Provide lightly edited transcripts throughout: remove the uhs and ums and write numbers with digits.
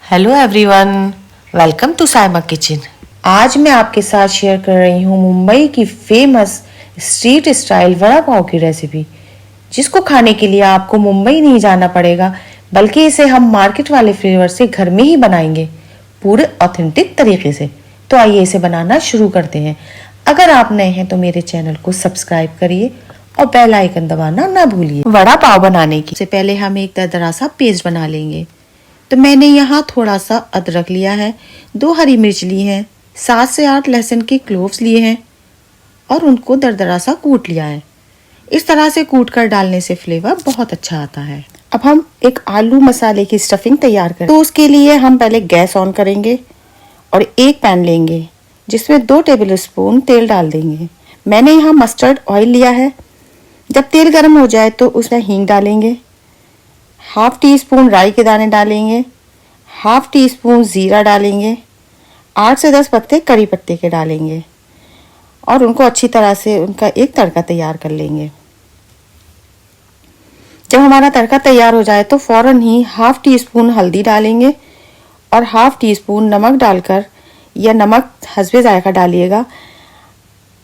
Hello everyone, welcome to Saima kitchen. आज मैं आपके साथ शेयर कर रही हूँ मुंबई की famous street style vada pav की रेसिपी, जिसको खाने के लिए आपको मुंबई नहीं जाना पड़ेगा, बल्कि इसे हम मार्केट वाले फ्लेवर से घर में ही बनाएंगे, पूरे ऑथेंटिक तरीके से। तो आइए इसे बनाना शुरू करते हैं। अगर आप नए हैं तो मेरे चैनल को सब्सक्राइब करिए और बेल आइकन दबाना ना भूलिए। वड़ा पाव बनाने की से पहले हम एक दरदरा सा पेस्ट बना लेंगे। तो मैंने यहाँ थोड़ा सा अदरक लिया है, 2 हरी मिर्च ली हैं, 7 से 8 लहसुन के क्लोव्स लिए हैं और उनको दरदरा सा कूट लिया है। इस तरह से कूट कर डालने से फ्लेवर बहुत अच्छा आता है। अब हम एक आलू मसाले की स्टफिंग तैयार करें। तो उसके लिए हम पहले गैस ऑन करेंगे और एक पैन लेंगे जिसमें 2 टेबल स्पून तेल डाल देंगे। मैंने यहाँ मस्टर्ड ऑयल लिया है। जब तेल गर्म हो जाए तो उसमें हींग डालेंगे, हाफ टी स्पून राई के दाने डालेंगे, हाफ टी स्पून जीरा डालेंगे, 8 से 10 पत्ते करी पत्ते के डालेंगे और उनको अच्छी तरह से उनका एक तड़का तैयार कर लेंगे। जब हमारा तड़का तैयार हो जाए तो फौरन ही हाफ टी स्पून हल्दी डालेंगे और हाफ टी स्पून नमक डालकर, या नमक हस्बे जायका डालिएगा।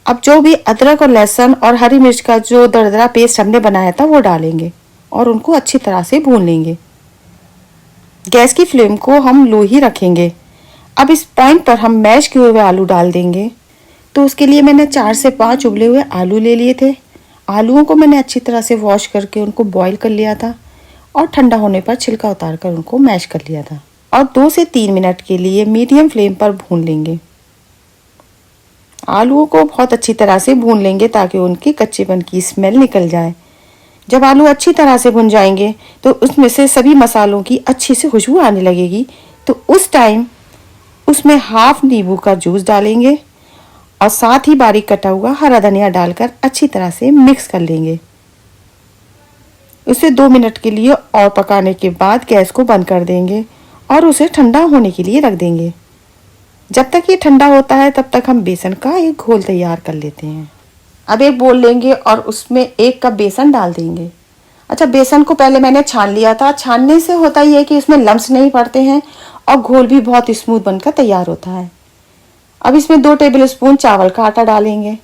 अब जो भी अदरक और लहसुन और हरी मिर्च का जो दरदरा पेस्ट हमने बनाया था वो डालेंगे और उनको अच्छी तरह से भून लेंगे। गैस की फ्लेम को हम लो ही रखेंगे। अब इस पॉइंट पर हम मैश किए हुए आलू डाल देंगे। तो उसके लिए मैंने 4 से 5 उबले हुए आलू ले लिए थे। आलूओं को मैंने अच्छी तरह से वॉश करके उनको बॉईल कर लिया था और ठंडा होने पर छिलका उतार कर उनको मैश कर लिया था और 2 से 3 मिनट के लिए मीडियम फ्लेम पर भून लेंगे। आलूओं को बहुत अच्छी तरह से भून लेंगे ताकि उनकी कच्चेपन की स्मेल निकल जाए। जब आलू अच्छी तरह से भुन जाएंगे तो उसमें से सभी मसालों की अच्छी से खुशबू आने लगेगी। तो उस टाइम उसमें हाफ नींबू का जूस डालेंगे और साथ ही बारीक कटा हुआ हरा धनिया डालकर अच्छी तरह से मिक्स कर लेंगे। उसे 2 मिनट के लिए और पकाने के बाद गैस को बंद कर देंगे और उसे ठंडा होने के लिए रख देंगे। जब तक ये ठंडा होता है तब तक हम बेसन का एक घोल तैयार कर लेते हैं। अब एक बोल लेंगे और उसमें 1 कप बेसन डाल देंगे। अच्छा, बेसन को पहले मैंने छान लिया था। छानने से होता ही है कि उसमें लम्स नहीं पड़ते हैं और घोल भी बहुत स्मूथ बनकर तैयार होता है। अब इसमें 2 टेबल स्पून चावल का आटा डालेंगे।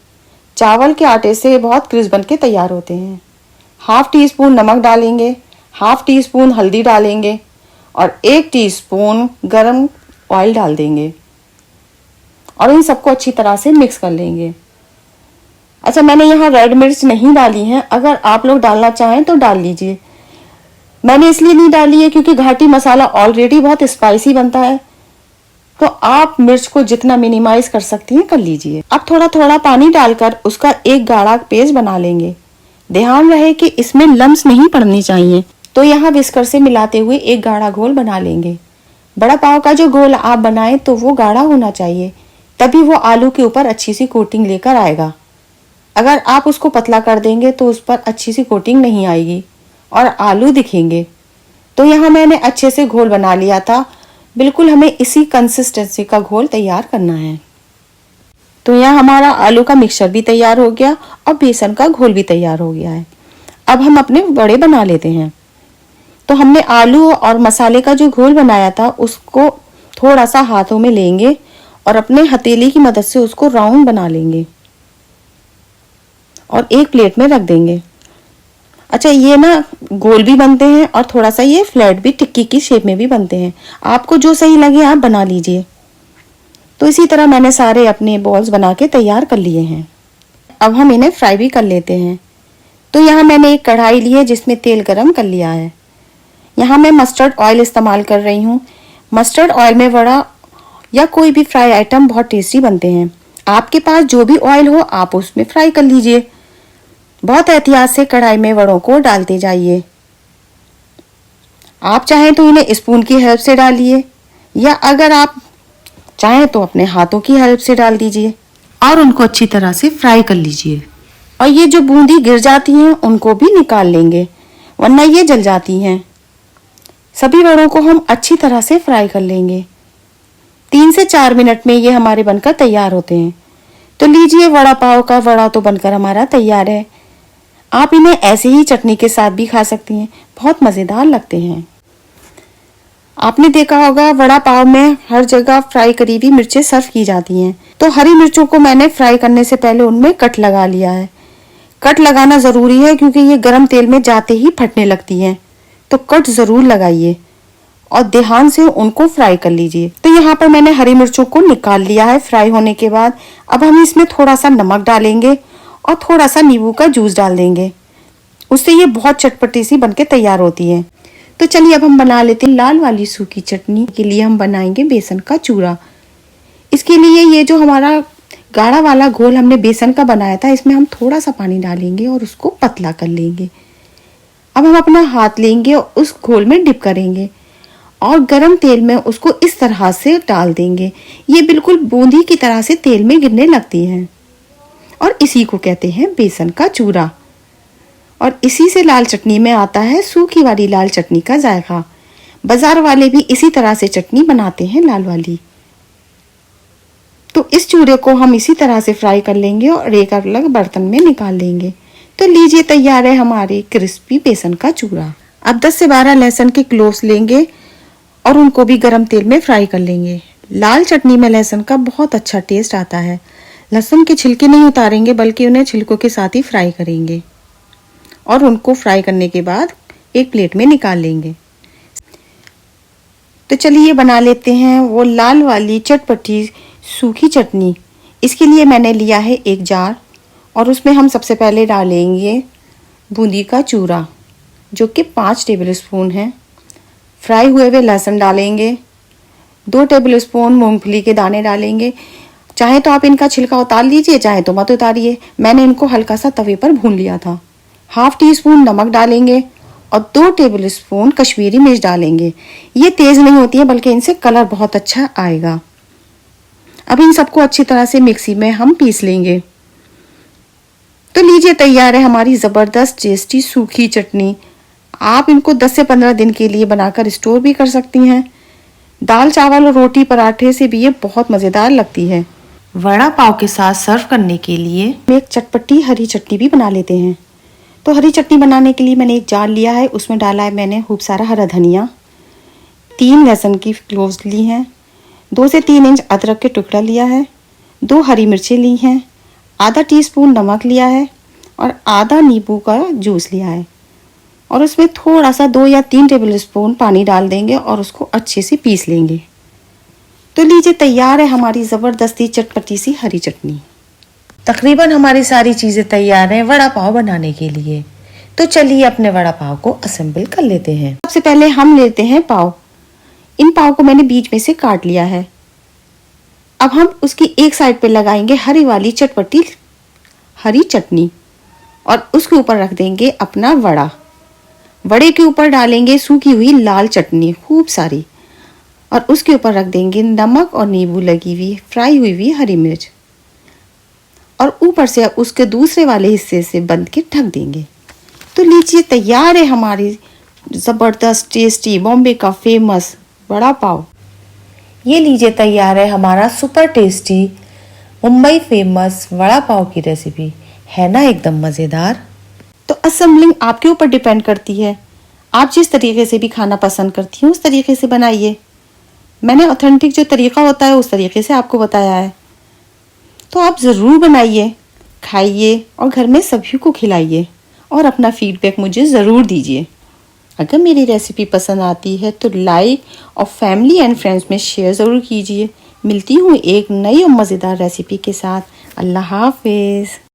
चावल के आटे से बहुत क्रिस्प बन के तैयार होते हैं। हाफ टी स्पून नमक डालेंगे, हाफ टी स्पून हल्दी डालेंगे और 1 टीस्पून गरम ऑयल डाल देंगे और इन सबको अच्छी तरह से मिक्स कर लेंगे। अच्छा, मैंने यहाँ रेड मिर्च नहीं डाली है, अगर आप लोग डालना चाहें तो डाल लीजिए। मैंने इसलिए नहीं डाली है क्योंकि घाटी मसाला ऑलरेडी बहुत स्पाइसी बनता है, तो आप मिर्च को जितना मिनिमाइज कर सकती हैं कर लीजिए। अब थोड़ा थोड़ा पानी डालकर उसका एक गाढ़ा पेस्ट बना लेंगे। ध्यान रहे कि इसमें लम्स नहीं पड़नी चाहिए। तो यहाँ विस्कर से मिलाते हुए एक गाढ़ा घोल बना लेंगे। बड़ा पाव का जो घोल आप बनाएं तो वो गाढ़ा होना चाहिए, तभी वो आलू के ऊपर अच्छी सी कोटिंग लेकर आएगा। अगर आप उसको पतला कर देंगे तो उस पर अच्छी सी कोटिंग नहीं आएगी और आलू दिखेंगे। तो यहाँ मैंने अच्छे से घोल बना लिया था। बिल्कुल हमें इसी कंसिस्टेंसी का घोल तैयार करना है। तो यहाँ हमारा आलू का मिक्सचर भी तैयार हो गया और बेसन का घोल भी तैयार हो गया है। अब हम अपने बड़े बना लेते हैं। तो हमने आलू और मसाले का जो घोल बनाया था उसको थोड़ा सा हाथों में लेंगे और अपने हथेली की मदद से उसको राउंड बना लेंगे और एक प्लेट में रख देंगे। अच्छा, ये ना गोल भी बनते हैं और थोड़ा सा ये फ्लैट भी टिक्की की शेप में भी बनते हैं। आपको जो सही लगे आप बना लीजिए। तो इसी तरह मैंने सारे अपने बॉल्स बना के तैयार कर लिए हैं। अब हम इन्हें फ्राई भी कर लेते हैं। तो यहाँ मैंने एक कढ़ाई ली है जिसमें तेल गरम कर लिया है। यहाँ मैं मस्टर्ड ऑयल इस्तेमाल कर रही हूँ। मस्टर्ड ऑयल में वड़ा या कोई भी फ्राई आइटम बहुत टेस्टी बनते हैं। आपके पास जो भी ऑयल हो आप उसमें फ्राई कर लीजिए। बहुत एहतियात से कढ़ाई में वड़ों को डालते जाइए। आप चाहें तो इन्हें स्पून की हेल्प से डालिए या अगर आप चाहें तो अपने हाथों की हेल्प से डाल दीजिए और उनको अच्छी तरह से फ्राई कर लीजिए। और ये जो बूंदी गिर जाती हैं उनको भी निकाल लेंगे, वरना ये जल जाती हैं। सभी वड़ों को हम अच्छी तरह से फ्राई कर लेंगे। 3 से 4 मिनट में ये हमारे बनकर तैयार होते हैं। तो लीजिए, वड़ा पाव का वड़ा तो बनकर हमारा तैयार है। आप इन्हें ऐसे ही चटनी के साथ भी खा सकती हैं, बहुत मज़ेदार लगते हैं। आपने देखा होगा वड़ा पाव में हर जगह फ्राई करी हुई मिर्चें सर्व की जाती हैं। तो हरी मिर्चों को मैंने फ्राई करने से पहले उनमें कट लगा लिया है। कट लगाना ज़रूरी है क्योंकि ये गरम तेल में जाते ही फटने लगती हैं। तो कट ज़रूर लगाइए और ध्यान से उनको फ्राई कर लीजिए। तो यहाँ पर मैंने हरी मिर्चों को निकाल लिया है फ्राई होने के बाद। अब हम इसमें थोड़ा सा नमक डालेंगे और थोड़ा सा नींबू का जूस डाल देंगे। उससे ये बहुत चटपटी सी बनके तैयार होती है। तो चलिए अब हम बना लेते हैं लाल वाली सूखी चटनी। के लिए हम बनाएंगे बेसन का चूरा। इसके लिए ये जो हमारा गाढ़ा वाला घोल हमने बेसन का बनाया था, इसमें हम थोड़ा सा पानी डालेंगे और उसको पतला कर लेंगे। अब हम अपना हाथ लेंगे और उस घोल में डिप करेंगे और गरम तेल में उसको इस तरह से डाल देंगे। ये बिल्कुल बूंदी की तरह से तेल में गिरने लगती हैं और इसी को कहते हैं बेसन का चूरा। और इसी से लाल चटनी में आता है सूखी वाली लाल चटनी का जायका। बाजार वाले भी इसी तरह से चटनी बनाते हैं लाल वाली। तो इस चूरे को हम इसी तरह से फ्राई कर लेंगे और एक अलग बर्तन में निकाल लेंगे। तो लीजिए तैयार है हमारे क्रिस्पी बेसन का चूरा। अब 10 से 12 लहसुन के क्लोव्स लेंगे और उनको भी गरम तेल में फ्राई कर लेंगे। लाल चटनी में लहसुन का बहुत अच्छा टेस्ट आता है। लहसुन के छिलके नहीं उतारेंगे बल्कि उन्हें छिलकों के साथ ही फ्राई करेंगे और उनको फ्राई करने के बाद एक प्लेट में निकाल लेंगे। तो चलिए बना लेते हैं वो लाल वाली चटपटी सूखी चटनी। इसके लिए मैंने लिया है एक जार और उसमें हम सबसे पहले डालेंगे बूंदी का चूरा जो कि 5 टेबलस्पून है। फ्राई हुए हुए लहसुन डालेंगे। 2 टेबलस्पून मूंगफली के दाने डालेंगे। चाहे तो आप इनका छिलका उतार लीजिए, चाहे तो मत उतारिए। मैंने इनको हल्का सा तवे पर भून लिया था। ½ टीस्पून नमक डालेंगे और 2 टेबलस्पून कश्मीरी मिर्च डालेंगे। ये तेज़ नहीं होती है बल्कि इनसे कलर बहुत अच्छा आएगा। अब इन सबको अच्छी तरह से मिक्सी में हम पीस लेंगे। तो लीजिए तैयार है हमारी ज़बरदस्त टेस्टी सूखी चटनी। आप इनको 10 से 15 दिन के लिए बनाकर स्टोर भी कर सकती हैं। दाल चावल और रोटी पराठे से भी ये बहुत मज़ेदार लगती है। वड़ा पाव के साथ सर्व करने के लिए एक चटपटी हरी चटनी भी बना लेते हैं। तो हरी चटनी बनाने के लिए मैंने एक जार लिया है। उसमें डाला है मैंने खूब सारा हरा धनिया, 3 लहसुन की क्लोव्स ली हैं, 2 से 3 इंच अदरक के टुकड़ा लिया है, 2 हरी मिर्चें ली हैं, ½ टीस्पून नमक लिया है और आधा नींबू का जूस लिया है। और उसमें थोड़ा सा 2 या 3 टेबलस्पून पानी डाल देंगे और उसको अच्छे से पीस लेंगे। तो लीजिए तैयार है हमारी ज़बरदस्ती चटपटी सी हरी चटनी। तकरीबन हमारी सारी चीज़ें तैयार हैं वड़ा पाव बनाने के लिए। तो चलिए अपने वड़ा पाव को असेंबल कर लेते हैं। सबसे पहले हम लेते हैं पाव। इन पाव को मैंने बीच में से काट लिया है। अब हम उसकी एक साइड पे लगाएंगे हरी वाली चटपटी हरी चटनी और उसके ऊपर रख देंगे अपना वड़ा। वड़े के ऊपर डालेंगे सूखी हुई लाल चटनी खूब सारी और उसके ऊपर रख देंगे नमक और नींबू लगी हुई फ्राई हुई हरी मिर्च और ऊपर से उसके दूसरे वाले हिस्से से बंद के ढक देंगे। तो लीजिए तैयार है हमारी ज़बरदस्त टेस्टी बॉम्बे का फेमस वड़ा पाव। ये लीजिए तैयार है हमारा super tasty Mumbai famous vada pav की रेसिपी। है ना एकदम मज़ेदार। तो असेंबलिंग आपके ऊपर डिपेंड करती है। आप जिस तरीके से भी खाना पसंद करती हैं उस तरीके से बनाइए। मैंने ऑथेंटिक जो तरीका होता है उस तरीके से आपको बताया है। तो आप ज़रूर बनाइए, खाइए और घर में सभी को खिलाइए और अपना फीडबैक मुझे ज़रूर दीजिए। अगर मेरी रेसिपी पसंद आती है तो लाइक और फैमिली एंड फ्रेंड्स में शेयर ज़रूर कीजिए। मिलती हूँ एक नई और मज़ेदार रेसिपी के साथ। अल्लाह हाफिज़।